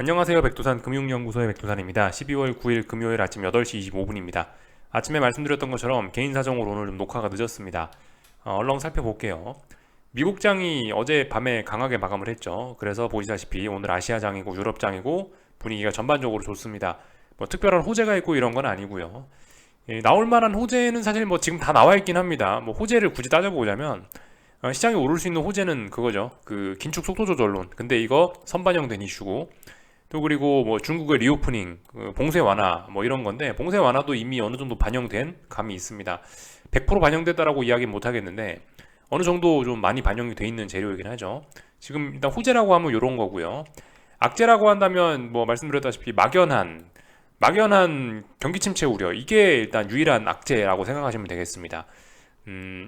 안녕하세요. 백두산 금융연구소의 백두산입니다. 12월 9일 금요일 아침 8시 25분입니다. 아침에 말씀드렸던 것처럼 개인 사정으로 오늘 좀 녹화가 늦었습니다. 얼렁 살펴볼게요. 미국장이 어제 밤에 강하게 마감을 했죠. 그래서 보시다시피 오늘 아시아장이고 유럽장이고 분위기가 전반적으로 좋습니다. 뭐 특별한 호재가 있고 이런 건 아니고요. 나올 만한 호재는 사실 뭐 지금 다 나와 있긴 합니다. 뭐 호재를 굳이 따져보자면 시장에 오를 수 있는 호재는 그거죠. 그 긴축 속도 조절론. 근데 이거 선반영된 이슈고 또 그리고 뭐 중국의 리오프닝, 그 봉쇄 완화 뭐 이런 건데 봉쇄 완화도 이미 어느 정도 반영된 감이 있습니다. 100% 반영됐다라고 이야기는 못 하겠는데 어느 정도 좀 많이 반영이 돼 있는 재료이긴 하죠. 지금 일단 호재라고 하면 이런 거고요. 악재라고 한다면 뭐 말씀드렸다시피 막연한 경기 침체 우려 이게 일단 유일한 악재라고 생각하시면 되겠습니다.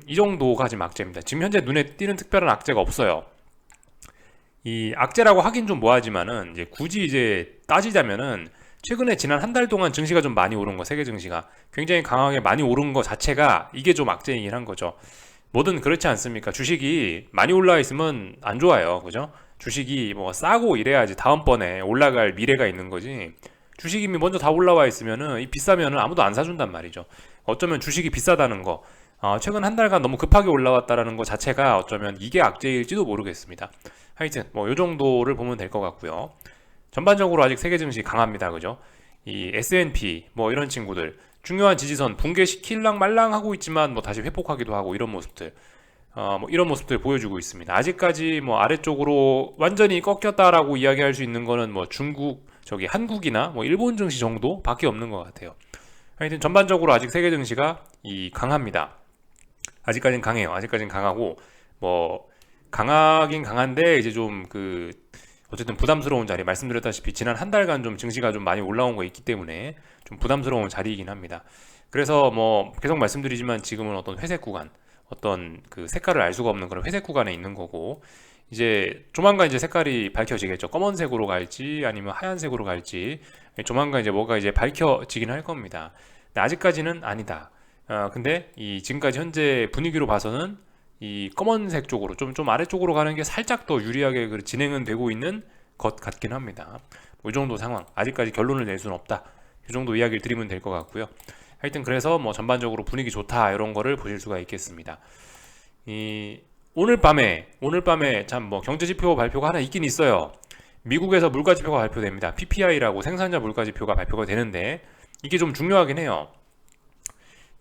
이 정도가 지금 악재입니다. 지금 현재 눈에 띄는 특별한 악재가 없어요. 이 악재라고 하긴 좀 뭐하지만은 이제 굳이 이제 따지자면은 최근에 지난 한 달 동안 증시가 좀 많이 오른 거, 세계 증시가 굉장히 강하게 많이 오른 거 자체가 이게 좀 악재이긴 한 거죠. 뭐든 그렇지 않습니까? 주식이 많이 올라 있으면 안 좋아요, 그죠? 주식이 뭐 싸고 이래야지 다음번에 올라갈 미래가 있는 거지. 주식이 먼저 다 올라와 있으면은 이 비싸면은 아무도 안 사준단 말이죠. 어쩌면 주식이 비싸다는 거, 최근 한 달간 너무 급하게 올라왔다라는 것 자체가 어쩌면 이게 악재일지도 모르겠습니다. 하여튼 뭐 요 정도를 보면 될 것 같고요. 전반적으로 아직 세계 증시 강합니다. 그죠? 이 S&P 뭐 이런 친구들 중요한 지지선 붕괴시킬랑 말랑 하고 있지만 뭐 다시 회복하기도 하고 이런 모습들 뭐 이런 모습들 보여주고 있습니다. 아직까지 뭐 아래쪽으로 완전히 꺾였다라고 이야기할 수 있는 거는 뭐 중국 저기 한국이나 뭐 일본 증시 정도밖에 없는 것 같아요. 하여튼 전반적으로 아직 세계 증시가 이 강합니다. 아직까진 강해요. 아직까진 강하고 뭐 강하긴 강한데 이제 좀 그 어쨌든 부담스러운 자리 말씀드렸다시피 지난 한 달간 좀 증시가 좀 많이 올라온 거 있기 때문에 좀 부담스러운 자리이긴 합니다. 그래서 뭐 계속 말씀드리지만 지금은 어떤 회색 구간, 어떤 그 색깔을 알 수가 없는 그런 회색 구간에 있는 거고 이제 조만간 이제 색깔이 밝혀지겠죠. 검은색으로 갈지 아니면 하얀색으로 갈지 조만간 이제 뭐가 이제 밝혀지긴 할 겁니다. 근데 아직까지는 아니다. 근데 이 지금까지 현재 분위기로 봐서는 이 검은색 쪽으로 좀 아래쪽으로 가는 게 살짝 더 유리하게 진행은 되고 있는 것 같긴 합니다. 뭐이 정도 상황 아직까지 결론을 낼 수는 없다. 이 정도 이야기를 드리면 될 것 같고요. 하여튼 그래서 뭐 전반적으로 분위기 좋다 이런 거를 보실 수가 있겠습니다. 이 오늘 밤에 참 뭐 경제 지표 발표가 하나 있긴 있어요. 미국에서 물가 지표가 발표됩니다. PPI라고 생산자 물가 지표가 발표가 되는데 이게 좀 중요하긴 해요.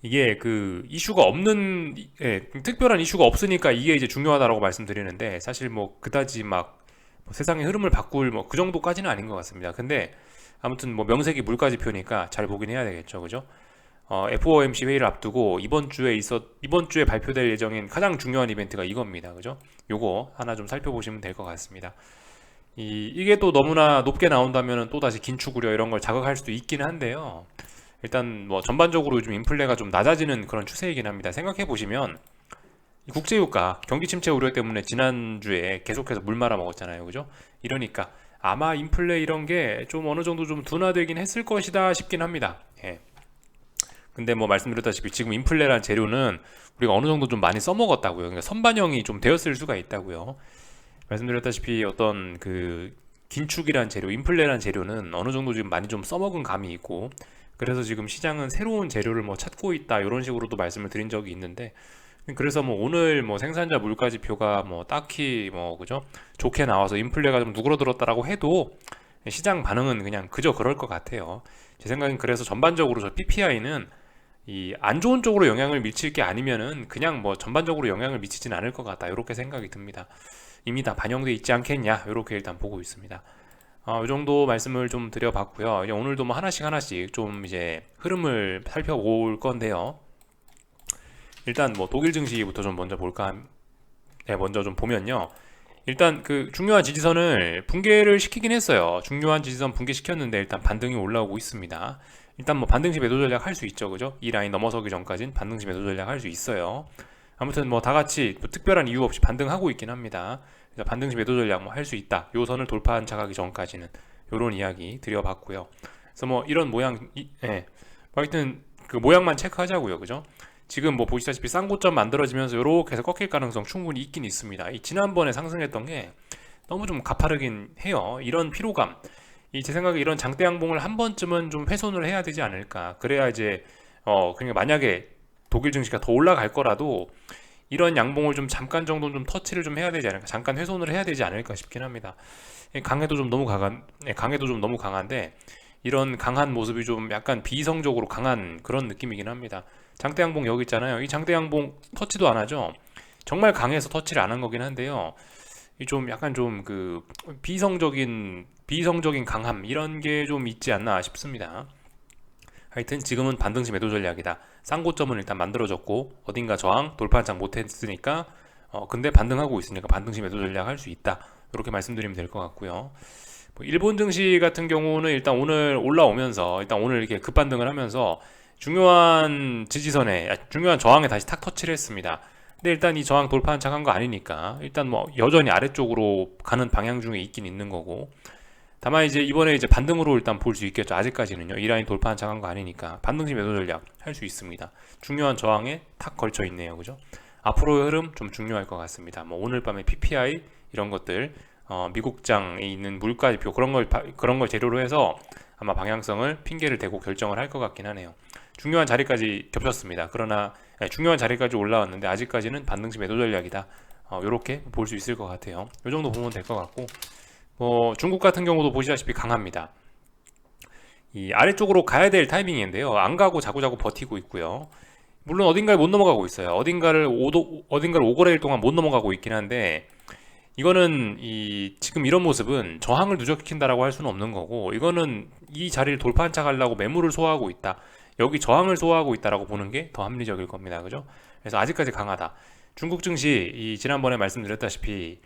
이게 그 이슈가 없는 특별한 이슈가 없으니까 이게 이제 중요하다라고 말씀드리는데 사실 뭐 그다지 막 뭐 세상의 흐름을 바꿀 뭐 그 정도까지는 아닌 것 같습니다. 근데 아무튼 뭐 명색이 물가 지표니까 잘 보긴 해야 되겠죠, 그죠? FOMC 회의를 앞두고 이번 주에 발표될 예정인 가장 중요한 이벤트가 이겁니다, 그죠? 요거 하나 좀 살펴보시면 될 것 같습니다. 이게 또 너무나 높게 나온다면 또 다시 긴축 우려 이런 걸 자극할 수도 있긴 한데요. 일단 뭐 전반적으로 요즘 인플레가 좀 낮아지는 그런 추세이긴 합니다. 생각해 보시면 국제유가 경기 침체 우려 때문에 지난주에 계속해서 물 말아 먹었잖아요. 그죠? 이러니까 아마 인플레 이런 게 좀 어느 정도 좀 둔화되긴 했을 것이다 싶긴 합니다. 예. 근데 뭐 말씀드렸다시피 지금 인플레란 재료는 우리가 어느 정도 좀 많이 써먹었다고요. 그러니까 선반영이 좀 되었을 수가 있다고요. 말씀드렸다시피 어떤 그 긴축이란 재료, 인플레란 재료는 어느 정도 지금 많이 좀 써먹은 감이 있고 그래서 지금 시장은 새로운 재료를 뭐 찾고 있다 이런 식으로도 말씀을 드린 적이 있는데 그래서 뭐 오늘 뭐 생산자 물가 지표가 뭐 딱히 뭐 그죠 좋게 나와서 인플레가 좀 누그러들었다라고 해도 시장 반응은 그냥 그저 그럴 것 같아요. 제 생각엔 그래서 전반적으로 저 PPI는 이 안 좋은 쪽으로 영향을 미칠 게 아니면은 그냥 뭐 전반적으로 영향을 미치진 않을 것 같다 이렇게 생각이 듭니다. 이미 다 반영돼 있지 않겠냐 이렇게 일단 보고 있습니다. 이 정도 말씀을 좀 드려봤고요. 이제 오늘도 뭐 하나씩 좀 이제 흐름을 살펴볼 건데요. 일단 뭐 독일 증시부터 좀 먼저 볼까? 네, 먼저 좀 보면요. 일단 그 중요한 지지선을 붕괴를 시키긴 했어요. 중요한 지지선 붕괴시켰는데 일단 반등이 올라오고 있습니다. 일단 뭐 반등시 매도 전략 할 수 있죠, 그죠? 이 라인 넘어서기 전까진 반등시 매도 전략 할 수 있어요. 아무튼 뭐 다 같이 뭐 특별한 이유 없이 반등하고 있긴 합니다. 그래서 반등시 매도 전략 뭐 할 수 있다. 요 선을 돌파한 차가기 전까지는 요런 이야기 드려봤고요. 그래서 뭐 이런 모양, 예. 하여튼 그 모양만 체크하자고요, 그죠? 지금 뭐 보시다시피 싼 고점 만들어지면서 요렇게 해서 꺾일 가능성 충분히 있긴 있습니다. 이 지난번에 상승했던 게 너무 좀 가파르긴 해요. 이런 피로감, 이 제 생각에 이런 장대 양봉을 한 번쯤은 좀 훼손을 해야 되지 않을까. 그래야 이제 그러니까 만약에 독일 증시가 더 올라갈 거라도 이런 양봉을 좀 잠깐 정도는 좀 터치를 좀 해야 되지 않을까. 잠깐 훼손을 해야 되지 않을까 싶긴 합니다. 강해도 좀 너무 강한, 강해도 좀 너무 강한데 이런 강한 모습이 좀 약간 비이성적으로 강한 그런 느낌이긴 합니다. 장대 양봉 여기 있잖아요. 이 장대 양봉 터치도 안 하죠. 정말 강해서 터치를 안 한 거긴 한데요. 이 좀 약간 좀 그 비이성적인 강함 이런 게 좀 있지 않나 싶습니다. 하여튼 지금은 반등시 매도 전략이다. 쌍고점은 일단 만들어졌고 어딘가 저항 돌파 한장 못했으니까 근데 반등하고 있으니까 반등시 매도 전략 할 수 있다. 이렇게 말씀드리면 될 것 같고요. 뭐 일본 증시 같은 경우는 일단 오늘 올라오면서 일단 오늘 이렇게 급반등을 하면서 중요한 지지선에 중요한 저항에 다시 탁 터치를 했습니다. 근데 일단 이 저항 돌파 한착한 거 아니니까 일단 뭐 여전히 아래쪽으로 가는 방향 중에 있긴 있는 거고 다만 이제 이번에 이제 반등으로 일단 볼 수 있겠죠. 아직까지는요. 이 라인 돌파 한착한 거 아니니까 반등시 매도 전략 할 수 있습니다. 중요한 저항에 탁 걸쳐 있네요. 그죠? 앞으로의 흐름 좀 중요할 것 같습니다. 뭐 오늘 밤에 PPI 이런 것들 미국장에 있는 물가지표 그런 걸 재료로 해서 아마 방향성을 핑계를 대고 결정을 할 것 같긴 하네요. 중요한 자리까지 겹쳤습니다. 그러나 중요한 자리까지 올라왔는데 아직까지는 반등시 매도 전략이다. 이렇게 볼 수 있을 것 같아요. 이 정도 보면 될 것 같고 뭐 중국 같은 경우도 보시다시피 강합니다. 이 아래쪽으로 가야 될 타이밍인데요. 안 가고 자꾸자꾸 버티고 있고요. 물론 어딘가에 못 넘어가고 있어요. 어딘가를 오거래일 동안 못 넘어가고 있긴 한데 이거는 지금 이런 모습은 저항을 누적시킨다라고 할 수는 없는 거고 이거는 이 자리를 돌파 한착하려고 매물을 소화하고 있다. 여기 저항을 소화하고 있다라고 보는 게 더 합리적일 겁니다. 그죠? 그래서 아직까지 강하다. 중국 증시 지난번에 말씀드렸다시피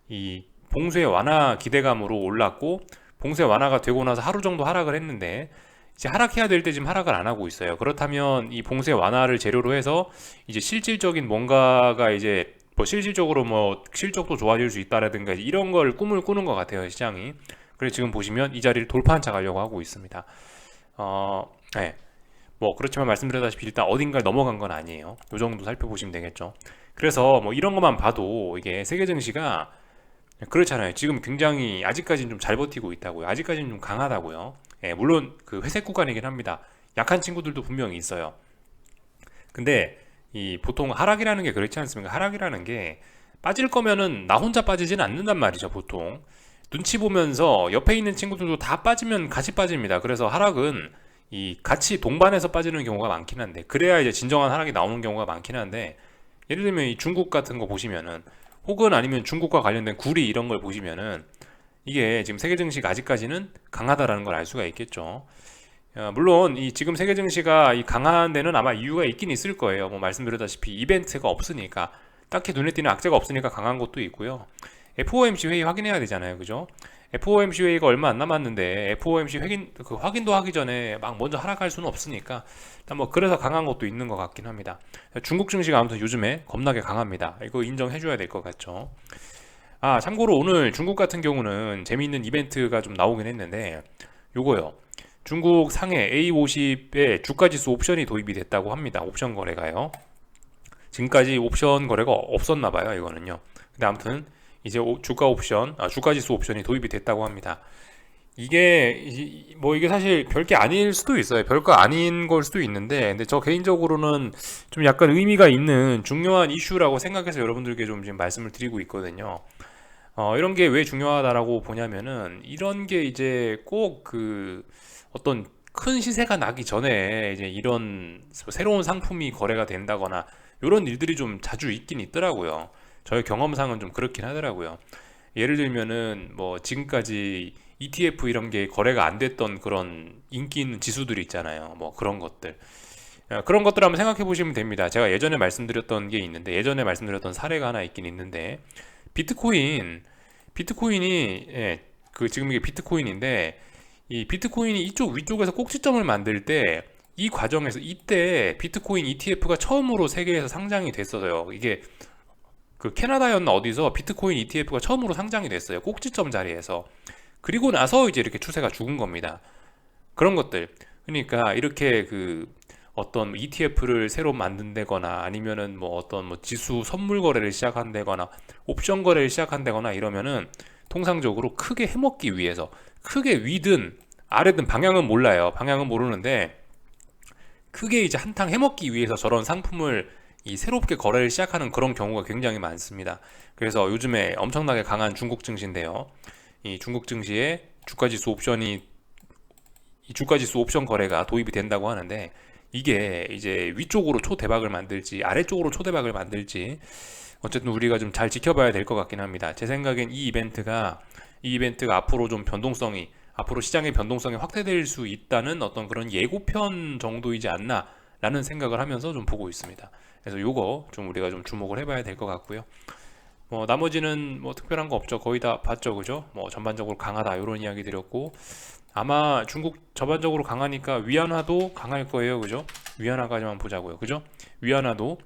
이 봉쇄 완화 기대감으로 올랐고 봉쇄 완화가 되고 나서 하루 정도 하락을 했는데 이제 하락해야 될 때 지금 하락을 안 하고 있어요. 그렇다면 이 봉쇄 완화를 재료로 해서 이제 실질적인 뭔가가 이제 뭐 실질적으로 뭐 실적도 좋아질 수 있다라든가 이런 걸 꿈을 꾸는 것 같아요, 시장이. 그래서 지금 보시면 이 자리를 돌파 한착하려고 하고 있습니다. 네. 뭐 그렇지만 말씀드렸다시피 일단 어딘가를 넘어간 건 아니에요. 이 정도 살펴보시면 되겠죠. 그래서 뭐 이런 것만 봐도 이게 세계 증시가 그렇잖아요. 지금 굉장히 아직까지는 좀 잘 버티고 있다고요. 아직까지는 좀 강하다고요. 물론 그 회색 구간이긴 합니다. 약한 친구들도 분명히 있어요. 근데 이 보통 하락이라는 게 그렇지 않습니까? 하락이라는 게 빠질 거면은 나 혼자 빠지지는 않는단 말이죠, 보통. 눈치 보면서 옆에 있는 친구들도 다 빠지면 같이 빠집니다. 그래서 하락은 이 같이 동반해서 빠지는 경우가 많긴 한데 그래야 이제 진정한 하락이 나오는 경우가 많긴 한데 예를 들면 이 중국 같은 거 보시면은 혹은 아니면 중국과 관련된 구리 이런 걸 보시면은 이게 지금 세계 증시가 아직까지는 강하다라는 걸 알 수가 있겠죠. 물론 이 지금 세계 증시가 이 강한 데는 아마 이유가 있긴 있을 거예요. 뭐 말씀드렸다시피 이벤트가 없으니까 딱히 눈에 띄는 악재가 없으니까 강한 것도 있고요. FOMC 회의 확인해야 되잖아요, 그죠? FOMC 회의가 얼마 안 남았는데 FOMC 확인도 하기 전에 막 먼저 하락할 수는 없으니까 일단 뭐 그래서 강한 것도 있는 것 같긴 합니다. 중국 증시가 아무튼 요즘에 겁나게 강합니다. 이거 인정해줘야 될 것 같죠. 참고로 오늘 중국 같은 경우는 재미있는 이벤트가 좀 나오긴 했는데 요거요. 중국 상해 A50에 주가지수 옵션이 도입이 됐다고 합니다. 옵션 거래가요. 지금까지 옵션 거래가 없었나 봐요, 이거는요. 근데 아무튼 이제 주가지수 옵션이 도입이 됐다고 합니다. 이게 사실 별게 아닐 수도 있어요. 별거 아닌 걸 수도 있는데, 근데 저 개인적으로는 좀 약간 의미가 있는 중요한 이슈라고 생각해서 여러분들께 좀 지금 말씀을 드리고 있거든요. 이런 게 왜 중요하다라고 보냐면은 이런 게 이제 꼭 어떤 큰 시세가 나기 전에 이제 이런 새로운 상품이 거래가 된다거나 이런 일들이 좀 자주 있긴 있더라고요. 저의 경험상은 좀 그렇긴 하더라고요. 예를 들면은 뭐 지금까지 ETF 이런 게 거래가 안 됐던 그런 인기 있는 지수들이 있잖아요. 뭐 그런 것들. 그런 것들 한번 생각해 보시면 됩니다. 제가 예전에 말씀드렸던 게 있는데 예전에 말씀드렸던 사례가 하나 있긴 있는데 비트코인이 지금 이게 비트코인인데 이 비트코인이 이쪽 위쪽에서 꼭지점을 만들 때 이 과정에서 이때 비트코인 ETF가 처음으로 세계에서 상장이 됐어요. 이게 캐나다였나 어디서 비트코인 ETF가 처음으로 상장이 됐어요. 꼭지점 자리에서. 그리고 나서 이제 이렇게 추세가 죽은 겁니다. 그런 것들. 그러니까 이렇게 어떤 ETF를 새로 만든다거나 아니면은 뭐 어떤 뭐 지수 선물 거래를 시작한다거나 옵션 거래를 시작한다거나 이러면은 통상적으로 크게 해먹기 위해서 크게 위든 아래든 방향은 몰라요. 방향은 모르는데 크게 이제 한탕 해먹기 위해서 저런 상품을 이 새롭게 거래를 시작하는 그런 경우가 굉장히 많습니다. 그래서 요즘에 엄청나게 강한 중국 증시인데요. 이 중국 증시에 주가지수 옵션이 이 주가지수 옵션 거래가 도입이 된다고 하는데 이게 이제 위쪽으로 초대박을 만들지 아래쪽으로 초대박을 만들지 어쨌든 우리가 좀 잘 지켜봐야 될 것 같긴 합니다. 제 생각엔 이 이벤트가 앞으로 좀 변동성이 앞으로 시장의 변동성이 확대될 수 있다는 어떤 그런 예고편 정도이지 않나라는 생각을 하면서 좀 보고 있습니다. 그래서 요거 좀 우리가 좀 주목을 해봐야 될 것 같고요. 뭐 나머지는 뭐 특별한 거 없죠. 거의 다 봤죠, 그죠? 뭐 전반적으로 강하다 이런 이야기 드렸고 아마 중국 전반적으로 강하니까 위안화도 강할 거예요, 그죠? 위안화까지만 보자고요, 그죠? 위안화도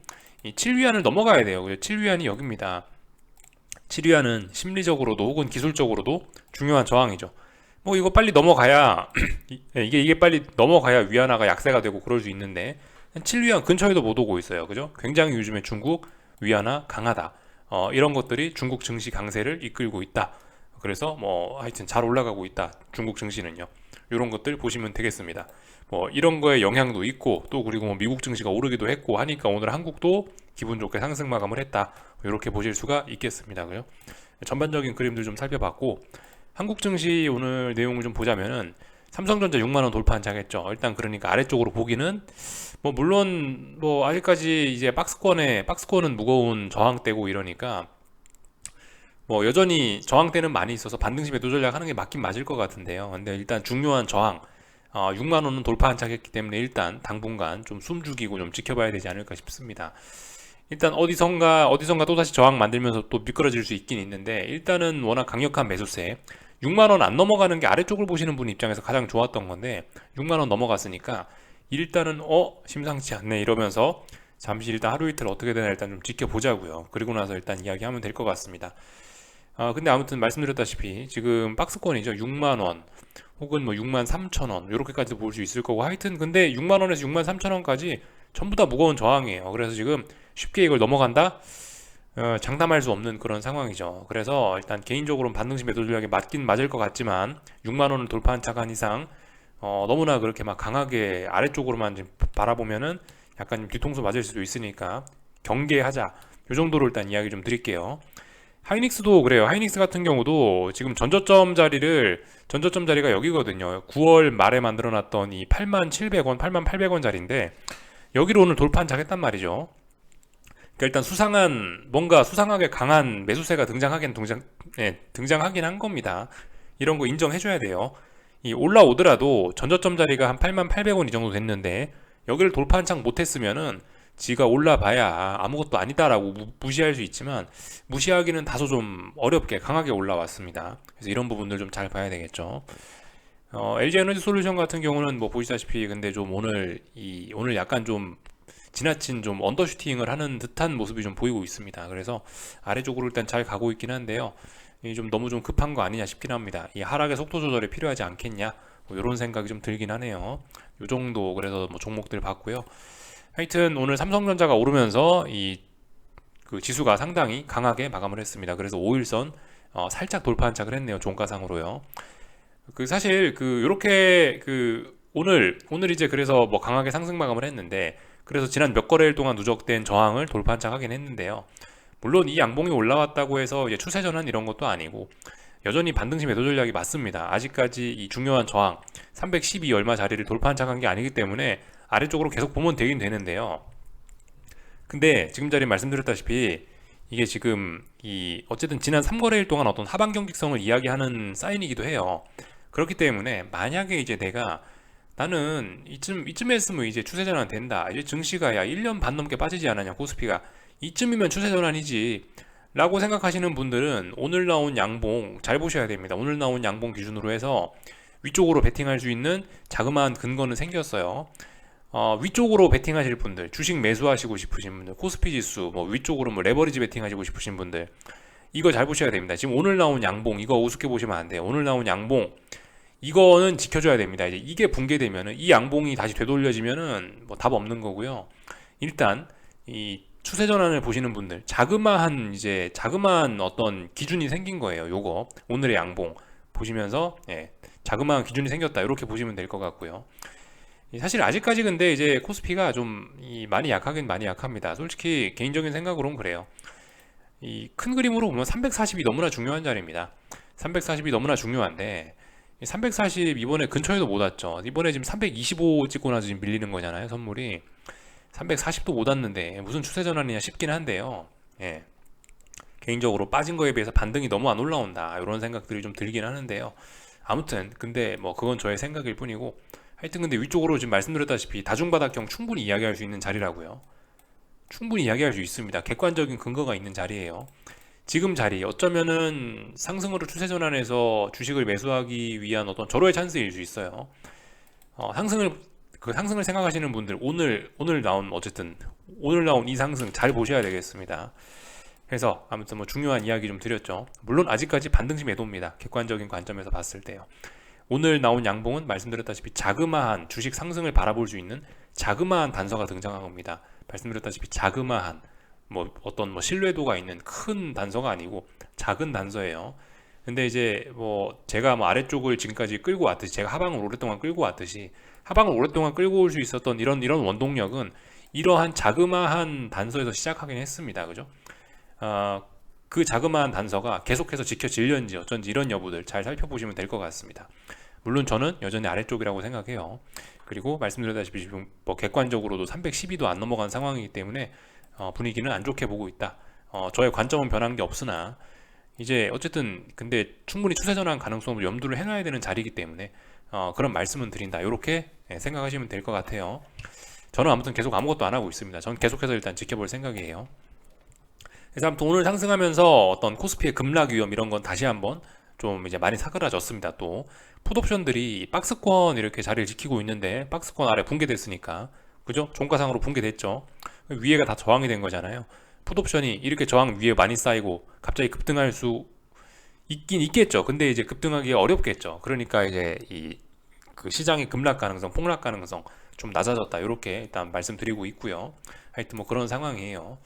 이 7위안을 넘어가야 돼요, 그죠? 7위안이 여기입니다. 7위안은 심리적으로도 혹은 기술적으로도 중요한 저항이죠. 뭐 이거 빨리 넘어가야 이게 빨리 넘어가야 위안화가 약세가 되고 그럴 수 있는데 7위안 근처에도 못 오고 있어요, 그죠? 굉장히 요즘에 중국 위안화 강하다. 이런 것들이 중국 증시 강세를 이끌고 있다. 그래서 뭐 하여튼 잘 올라가고 있다. 중국 증시는요. 이런 것들 보시면 되겠습니다. 뭐 이런 거에 영향도 있고 또 그리고 뭐 미국 증시가 오르기도 했고 하니까 오늘 한국도 기분 좋게 상승 마감을 했다. 이렇게 보실 수가 있겠습니다. 그요? 전반적인 그림들 좀 살펴봤고 한국 증시 오늘 내용을 좀 보자면은 삼성전자 6만 원 돌파한 차겠죠. 일단 그러니까 아래쪽으로 보기는 뭐 물론 뭐 아직까지 이제 박스권은 무거운 저항대고 이러니까 뭐 여전히 저항대는 많이 있어서 반등시 매도 전략하는 게 맞긴 맞을 것 같은데요. 근데 일단 중요한 저항 6만 원은 돌파한 차겠기 때문에 일단 당분간 좀 숨죽이고 좀 지켜봐야 되지 않을까 싶습니다. 일단 어디선가 또다시 저항 만들면서 또 미끄러질 수 있긴 있는데 일단은 워낙 강력한 매수세 6만 원 안 넘어가는 게 아래쪽을 보시는 분 입장에서 가장 좋았던 건데 6만 원 넘어갔으니까 일단은 심상치 않네 이러면서 잠시 일단 하루 이틀 어떻게 되나 일단 좀 지켜보자고요. 그리고 나서 일단 이야기하면 될 것 같습니다. 근데 아무튼 말씀드렸다시피 지금 박스권이죠. 6만 원 혹은 뭐 6만 3천 원 이렇게까지도 볼 수 있을 거고 하여튼 근데 6만 원에서 6만 3천 원까지 전부 다 무거운 저항이에요. 그래서 지금 쉽게 이걸 넘어간다? 장담할 수 없는 그런 상황이죠. 그래서 일단 개인적으로는 반등시 매도 전략이 맞긴 맞을 것 같지만 6만 원을 돌파한 차간 이상 너무나 그렇게 막 강하게 아래쪽으로만 지금 바라보면은 약간 좀 뒤통수 맞을 수도 있으니까 경계하자. 이 정도로 일단 이야기 좀 드릴게요. 하이닉스도 그래요. 하이닉스 같은 경우도 지금 전저점 자리가 여기거든요. 9월 말에 만들어놨던 이 8,700원, 8,800원 자리인데 여기로 오늘 돌파한 차겠단 말이죠. 그러니까 일단 뭔가 수상하게 강한 매수세가 등장하긴 한 겁니다. 이런 거 인정해줘야 돼요. 이 올라오더라도 전저점 자리가 한 8,800원 이 정도 됐는데 여기를 돌파한 창 못했으면은 지가 올라봐야 아무것도 아니다라고 무시할 수 있지만 무시하기는 다소 좀 어렵게 강하게 올라왔습니다. 그래서 이런 부분들 좀 잘 봐야 되겠죠. LG 에너지 솔루션 같은 경우는 뭐 보시다시피 근데 좀 오늘 약간 좀 지나친 좀 언더슈팅을 하는 듯한 모습이 좀 보이고 있습니다. 그래서 아래쪽으로 일단 잘 가고 있긴 한데요. 좀 너무 좀 급한 거 아니냐 싶긴 합니다. 이 하락의 속도 조절이 필요하지 않겠냐 뭐 이런 생각이 좀 들긴 하네요. 요 정도 그래서 뭐 종목들 봤고요. 하여튼 오늘 삼성전자가 오르면서 그 지수가 상당히 강하게 마감을 했습니다. 그래서 5일선 살짝 돌파한 착을 했네요. 종가상으로요. 사실 요렇게 오늘 이제 그래서 뭐 강하게 상승 마감을 했는데 그래서 지난 몇 거래일 동안 누적된 저항을 돌파한 착 하긴 했는데요. 물론 이 양봉이 올라왔다고 해서 이제 추세 전환 이런 것도 아니고 여전히 반등시 매도 전략이 맞습니다. 아직까지 이 중요한 저항 312 얼마 자리를 돌파한 착한 게 아니기 때문에 아래쪽으로 계속 보면 되긴 되는데요. 근데 지금 자리 말씀드렸다시피 이게 지금 어쨌든 지난 3거래일 동안 어떤 하방 경직성을 이야기하는 사인이기도 해요. 그렇기 때문에 만약에 이제 나는 이쯤 했으면 이제 추세 전환 된다. 이제 증시가 야 1년 반 넘게 빠지지 않았냐 코스피가 이쯤이면 추세 전환이지 라고 생각하시는 분들은 오늘 나온 양봉 잘 보셔야 됩니다. 오늘 나온 양봉 기준으로 해서 위쪽으로 베팅할 수 있는 자그마한 근거는 생겼어요. 위쪽으로 베팅하실 분들, 주식 매수하시고 싶으신 분들, 코스피 지수, 뭐 위쪽으로 뭐 레버리지 베팅하시고 싶으신 분들, 이거 잘 보셔야 됩니다. 지금 오늘 나온 양봉, 이거 우습게 보시면 안 돼요. 오늘 나온 양봉, 이거는 지켜줘야 됩니다. 이제 이게 붕괴되면은, 이 양봉이 다시 되돌려지면은 뭐 답 없는 거고요. 일단, 이 추세 전환을 보시는 분들, 자그마한 어떤 기준이 생긴 거예요. 요거, 오늘의 양봉. 보시면서 자그마한 기준이 생겼다 이렇게 보시면 될 것 같고요. 사실 아직까지 근데 이제 코스피가 좀 많이 약하긴 많이 약합니다. 솔직히 개인적인 생각으로는 그래요. 이 큰 그림으로 보면 340이 너무나 중요한 자리입니다. 340이 너무나 중요한데 340 이번에 근처에도 못 왔죠. 이번에 지금 325 찍고 나서 지금 밀리는 거잖아요. 선물이 340도 못 왔는데 무슨 추세 전환이냐 싶긴 한데요. 개인적으로 빠진 거에 비해서 반등이 너무 안 올라온다 이런 생각들이 좀 들긴 하는데요. 아무튼 근데 뭐 그건 저의 생각일 뿐이고, 하여튼 근데 위쪽으로 지금 말씀드렸다시피 다중바닥형 충분히 이야기할 수 있는 자리라고요. 충분히 이야기할 수 있습니다. 객관적인 근거가 있는 자리예요. 지금 자리 어쩌면은 상승으로 추세 전환해서 주식을 매수하기 위한 어떤 절호의 찬스일 수 있어요. 상승을 생각하시는 분들 오늘 나온 어쨌든 오늘 나온 이 상승 잘 보셔야 되겠습니다. 그래서 아무튼 뭐 중요한 이야기 좀 드렸죠. 물론 아직까지 반등시 매도입니다. 객관적인 관점에서 봤을 때요. 오늘 나온 양봉은 말씀드렸다시피 자그마한 주식 상승을 바라볼 수 있는 자그마한 단서가 등장한 겁니다. 말씀드렸다시피 자그마한 어떤 신뢰도가 있는 큰 단서가 아니고 작은 단서예요. 근데 이제 제가 아래쪽을 지금까지 끌고 왔듯이, 제가 하방을 오랫동안 끌고 왔듯이 하방을 오랫동안 끌고 올 수 있었던 이런 원동력은 이러한 자그마한 단서에서 시작하긴 했습니다. 그죠? 그 자그마한 단서가 계속해서 지켜질는지 어쩐지 이런 여부들 잘 살펴보시면 될 것 같습니다. 물론 저는 여전히 아래쪽이라고 생각해요. 그리고 말씀드렸다시피 지금 객관적으로도 312도 안 넘어간 상황이기 때문에 분위기는 안 좋게 보고 있다. 저의 관점은 변한 게 없으나 이제 어쨌든 근데 충분히 추세 전환 가능성을 염두를 해놔야 되는 자리이기 때문에 그런 말씀은 드린다. 이렇게 생각하시면 될 것 같아요. 저는 아무튼 계속 아무것도 안 하고 있습니다. 저는 계속해서 일단 지켜볼 생각이에요. 그래서 아무튼 오늘 상승하면서 어떤 코스피의 급락 위험 이런 건 다시 한번 좀 이제 많이 사그라졌습니다. 또 풋옵션들이 박스권 이렇게 자리를 지키고 있는데 박스권 아래 붕괴됐으니까, 그죠? 종가상으로 붕괴됐죠. 위에가 다 저항이 된 거잖아요. 풋옵션이 이렇게 저항 위에 많이 쌓이고 갑자기 급등할 수 있긴 있겠죠. 근데 이제 급등하기 어렵겠죠. 그러니까 이제 그 시장의 급락 가능성, 폭락 가능성 좀 낮아졌다. 이렇게 일단 말씀드리고 있고요. 하여튼 뭐 그런 상황이에요.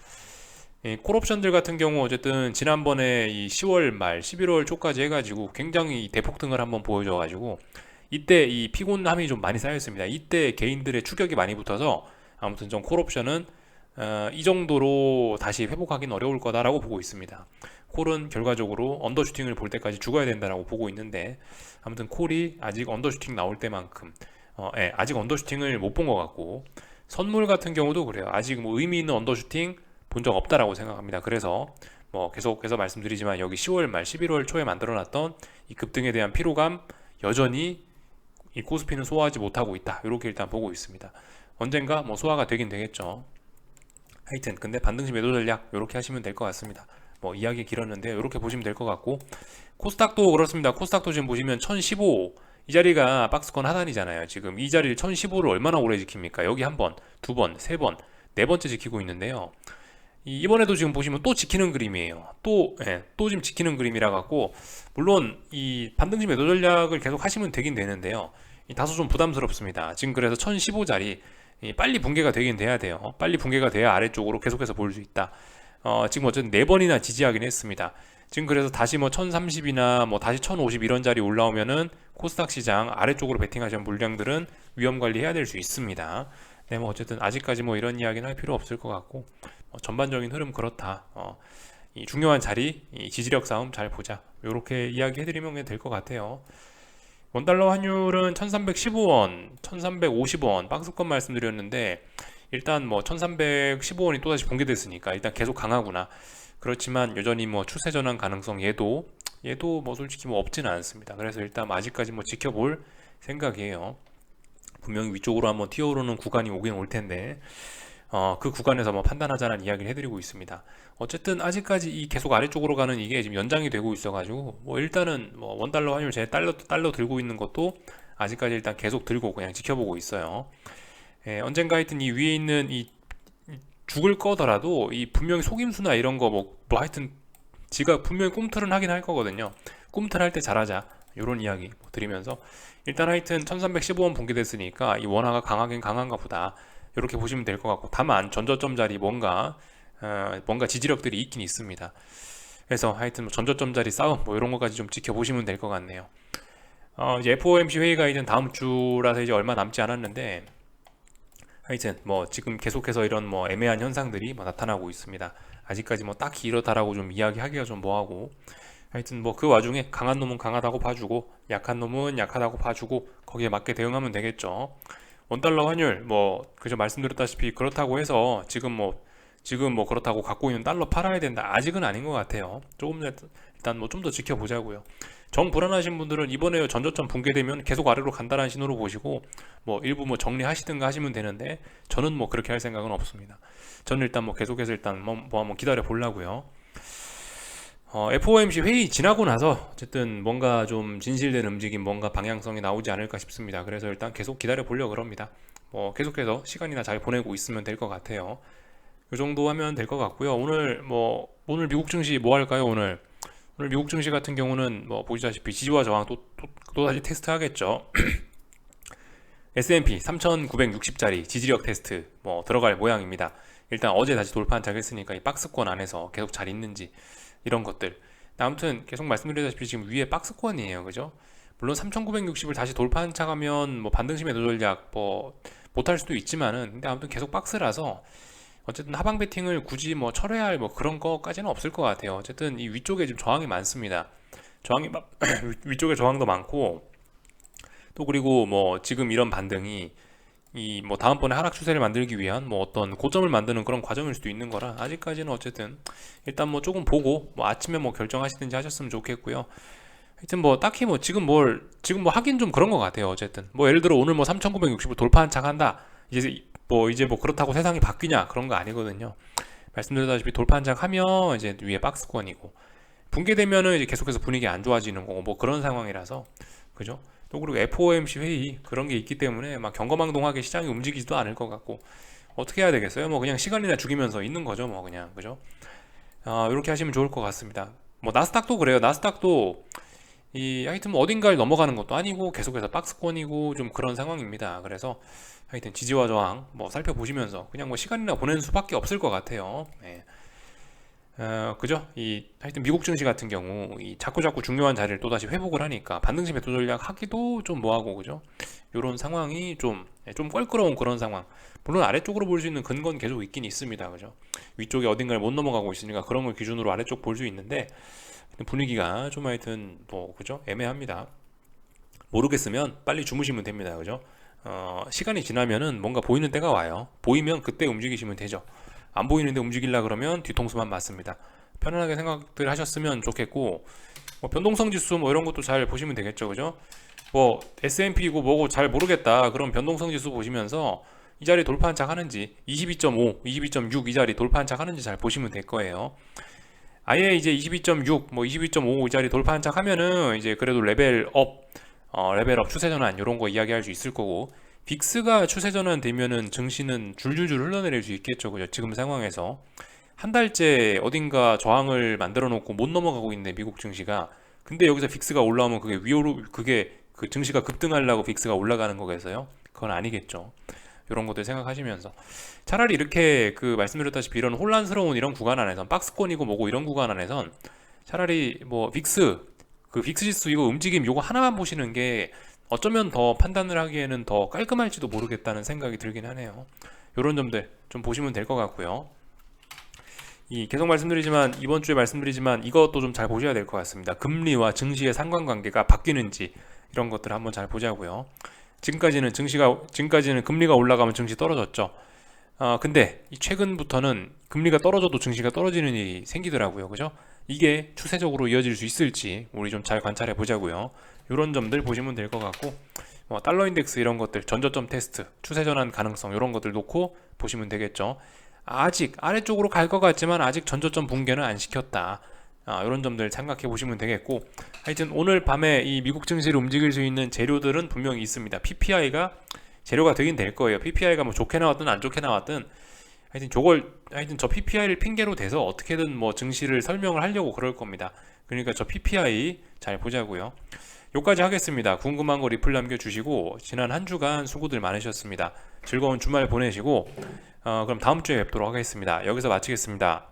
콜옵션들 같은 경우 어쨌든 지난번에 이 10월 말 11월 초까지 해가지고 굉장히 대폭등을 한번 보여줘가지고 이때 이 피곤함이 좀 많이 쌓였습니다. 이때 개인들의 추격이 많이 붙어서 아무튼 좀 콜옵션은 이 정도로 다시 회복하기는 어려울 거다라고 보고 있습니다. 콜은 결과적으로 언더슈팅을 볼 때까지 죽어야 된다라고 보고 있는데, 아무튼 콜이 아직 언더슈팅 나올 때만큼 아직 언더슈팅을 못 본 것 같고, 선물 같은 경우도 그래요. 아직 의미 있는 언더슈팅 본 적 없다라고 생각합니다. 그래서 계속해서 말씀드리지만 여기 10월 말 11월 초에 만들어놨던 이 급등에 대한 피로감 여전히 이 코스피는 소화하지 못하고 있다. 이렇게 일단 보고 있습니다. 언젠가 소화가 되긴 되겠죠. 하여튼 근데 반등시 매도 전략 이렇게 하시면 될 것 같습니다. 이야기 길었는데 이렇게 보시면 될 것 같고, 코스닥도 그렇습니다. 코스닥도 지금 보시면 1015 이 자리가 박스권 하단이잖아요. 지금 이 자리를 1015를 얼마나 오래 지킵니까? 여기 한 번, 두 번, 세 번, 네 번째 지키고 있는데요. 이번에도 지금 보시면 또 지키는 그림이에요. 또 지금 지키는 그림이라 갖고, 물론 이 반등시 매도 전략을 계속 하시면 되긴 되는데요. 다소 좀 부담스럽습니다. 지금 그래서 1015자리 빨리 붕괴가 되긴 돼야 돼요. 빨리 붕괴가 돼야 아래쪽으로 계속해서 볼 수 있다. 지금 어쨌든 4번이나 지지하긴 했습니다. 지금 그래서 다시 1030이나 다시 1050 이런 자리 올라오면은 코스닥 시장 아래쪽으로 베팅하시는 물량들은 위험 관리해야 될 수 있습니다. 네, 어쨌든 아직까지 이런 이야기는 할 필요 없을 것 같고, 전반적인 흐름 그렇다. 이 중요한 자리, 이 지지력 싸움 잘 보자. 이렇게 이야기해드리면 될 것 같아요. 원달러 환율은 1315원, 1350원 박스권 말씀드렸는데, 일단 1315원이 또다시 붕괴됐으니까 일단 계속 강하구나. 그렇지만 여전히 추세 전환 가능성 얘도 솔직히 없지는 않습니다. 그래서 일단 아직까지 지켜볼 생각이에요. 분명히 위쪽으로 한번 튀어오르는 구간이 오긴 올 텐데, 그 구간에서 판단하자는 이야기를 해드리고 있습니다. 어쨌든 아직까지 이 계속 아래쪽으로 가는 이게 지금 연장이 되고 있어가지고 일단은 원달러 환율 제 달러 들고 있는 것도 아직까지 일단 계속 들고 그냥 지켜보고 있어요. 언젠가 하여튼 이 위에 있는 이 죽을 거더라도 이 분명히 속임수나 이런 거 하여튼 지가 분명히 꿈틀은 하긴 할 거거든요. 꿈틀 할 때 잘하자 이런 이야기 드리면서, 일단 하여튼 1315원 붕괴됐으니까 이 원화가 강하긴 강한가 보다 이렇게 보시면 될 것 같고, 다만 전저점 자리 뭔가 지지력들이 있긴 있습니다. 그래서 하여튼 전저점 자리 싸움 이런 것까지 좀 지켜보시면 될 것 같네요. 이제 FOMC 회의가 이제 다음 주라서 이제 얼마 남지 않았는데, 하여튼 뭐 지금 계속해서 이런 뭐 애매한 현상들이 뭐 나타나고 있습니다. 아직까지 뭐 딱히 이렇다라고 좀 이야기하기가 좀 뭐하고, 하여튼 뭐 그 와중에 강한 놈은 강하다고 봐주고 약한 놈은 약하다고 봐주고 거기에 맞게 대응하면 되겠죠. 원달러 환율 뭐 그저 말씀드렸다시피 그렇다고 해서 지금 뭐 그렇다고 갖고 있는 달러 팔아야 된다, 아직은 아닌 것 같아요. 조금 일단 뭐 좀 더 지켜보자고요. 정 불안하신 분들은 이번에 전저점 붕괴되면 계속 아래로 간다는 신호로 보시고 뭐 일부 뭐 정리하시든가 하시면 되는데, 저는 뭐 그렇게 할 생각은 없습니다. 저는 일단 뭐 계속해서 일단 뭐 한번 기다려 보려고요. FOMC 회의 지나고 나서 어쨌든 뭔가 좀 진실된 움직임, 뭔가 방향성이 나오지 않을까 싶습니다. 그래서 일단 계속 기다려 보려고 그럽니다. 뭐 계속해서 시간이나 잘 보내고 있으면 될 것 같아요. 이 정도 하면 될 것 같고요. 오늘 미국 증시 뭐 할까요? 오늘 미국 증시 같은 경우는 뭐 보시다시피 지지와 저항 또 다시 테스트 하겠죠. S&P 3960짜리 지지력 테스트 뭐 들어갈 모양입니다. 일단 어제 다시 돌파 한착했으니까 이 박스권 안에서 계속 잘 있는지 이런 것들. 아무튼 계속 말씀드리다시피 지금 위에 박스권이에요, 그죠? 물론 3960을 다시 돌파 한착하면 뭐 반등시 매도 전략 뭐 못할 수도 있지만은, 근데 아무튼 계속 박스라서 어쨌든 하방 베팅을 굳이 뭐 철회할 뭐 그런 거까지는 없을 것 같아요. 어쨌든 이 위쪽에 지금 저항이 많습니다. 위쪽에 저항도 많고, 또 그리고 뭐 지금 이런 반등이 이 뭐 다음번에 하락 추세를 만들기 위한 뭐 어떤 고점을 만드는 그런 과정일 수도 있는 거라, 아직까지는 어쨌든 일단 뭐 조금 보고 뭐 아침에 뭐 결정하시든지 하셨으면 좋겠고요. 하여튼 뭐 딱히 뭐 지금 뭐 하긴 좀 그런 것 같아요. 어쨌든 뭐 예를 들어 오늘 뭐 3,960을 돌파한 척 한다, 이제 뭐 그렇다고 세상이 바뀌냐, 그런 거 아니거든요. 말씀드렸다시피 돌파한 척 하면 이제 위에 박스권이고, 붕괴되면은 이제 계속해서 분위기 안 좋아지는 거고 뭐 그런 상황이라서, 그죠? 또 그리고 FOMC 회의 그런 게 있기 때문에 막 경거망동하게 시장이 움직이지도 않을 것 같고, 어떻게 해야 되겠어요? 뭐 그냥 시간이나 죽이면서 있는 거죠, 뭐 그냥, 그죠? 이렇게 하시면 좋을 것 같습니다. 뭐 나스닥도 그래요. 나스닥도 하여튼 뭐 어딘가를 넘어가는 것도 아니고 계속해서 박스권이고 좀 그런 상황입니다. 그래서 하여튼 지지와 저항 뭐 살펴보시면서 그냥 뭐 시간이나 보내는 수밖에 없을 것 같아요. 네. 그죠? 하여튼 미국 증시 같은 경우 자꾸 중요한 자리를 또다시 회복을 하니까 반등시 매도 전략 하기도 좀 뭐하고, 그죠? 요런 상황이 좀 껄끄러운 그런 상황. 물론 아래쪽으로 볼 수 있는 근거는 계속 있긴 있습니다. 그죠? 위쪽에 어딘가를 못 넘어가고 있으니까 그런 걸 기준으로 아래쪽 볼 수 있는데, 분위기가 좀 하여튼 뭐 그죠? 애매합니다. 모르겠으면 빨리 주무시면 됩니다. 그죠? 시간이 지나면은 뭔가 보이는 때가 와요. 보이면 그때 움직이시면 되죠. 안 보이는데 움직이려 그러면 뒤통수만 맞습니다. 편안하게 생각들 하셨으면 좋겠고, 뭐 변동성 지수 뭐 이런 것도 잘 보시면 되겠죠, 그죠? 뭐 S&P고 뭐고 잘 모르겠다, 그럼 변동성 지수 보시면서 이 자리 돌파 한착 하는지, 22.5, 22.6 이 자리 돌파 한착 하는지 잘 보시면 될 거예요. 아예 이제 22.6, 뭐 22.5 이 자리 돌파 한착 하면은 이제 그래도 레벨업 추세 전환 이런 거 이야기할 수 있을 거고, 빅스가 추세 전환 되면은 증시는 줄줄줄 흘러내릴 수 있겠죠. 그죠? 지금 상황에서 한 달째 어딘가 저항을 만들어 놓고 못 넘어가고 있는데 미국 증시가, 근데 여기서 빅스가 올라오면 그게 그 증시가 급등하려고 빅스가 올라가는 거겠어요? 그건 아니겠죠. 이런 것들 생각하시면서 차라리 이렇게 그 말씀드렸다시피 이런 혼란스러운 이런 구간 안에선, 박스권이고 뭐고 이런 구간 안에선 차라리 뭐 빅스 지수 이거 움직임 요거 하나만 보시는 게 어쩌면 더 판단을 하기에는 더 깔끔할지도 모르겠다는 생각이 들긴 하네요. 요런 점들 좀 보시면 될 것 같고요. 계속 말씀드리지만, 이번 주에 말씀드리지만 이것도 좀 잘 보셔야 될 것 같습니다. 금리와 증시의 상관관계가 바뀌는지 이런 것들 한번 잘 보자고요. 지금까지는 금리가 올라가면 증시 떨어졌죠. 근데 최근부터는 금리가 떨어져도 증시가 떨어지는 일이 생기더라고요. 그죠? 이게 추세적으로 이어질 수 있을지 우리 좀 잘 관찰해 보자고요. 이런 점들 보시면 될 것 같고, 달러 인덱스 이런 것들, 전저점 테스트, 추세 전환 가능성 이런 것들 놓고 보시면 되겠죠. 아직 아래쪽으로 갈 것 같지만 아직 전저점 붕괴는 안 시켰다. 이런 점들 생각해 보시면 되겠고, 하여튼 오늘 밤에 이 미국 증시를 움직일 수 있는 재료들은 분명히 있습니다. PPI가 재료가 되긴 될 거예요. PPI가 뭐 좋게 나왔든 안 좋게 나왔든 하여튼 저 PPI를 핑계로 대서 어떻게든 뭐 증시를 설명을 하려고 그럴 겁니다. 그러니까 저 PPI 잘 보자고요. 여기까지 하겠습니다. 궁금한 거 리플 남겨주시고, 지난 한 주간 수고들 많으셨습니다. 즐거운 주말 보내시고, 그럼 다음 주에 뵙도록 하겠습니다. 여기서 마치겠습니다.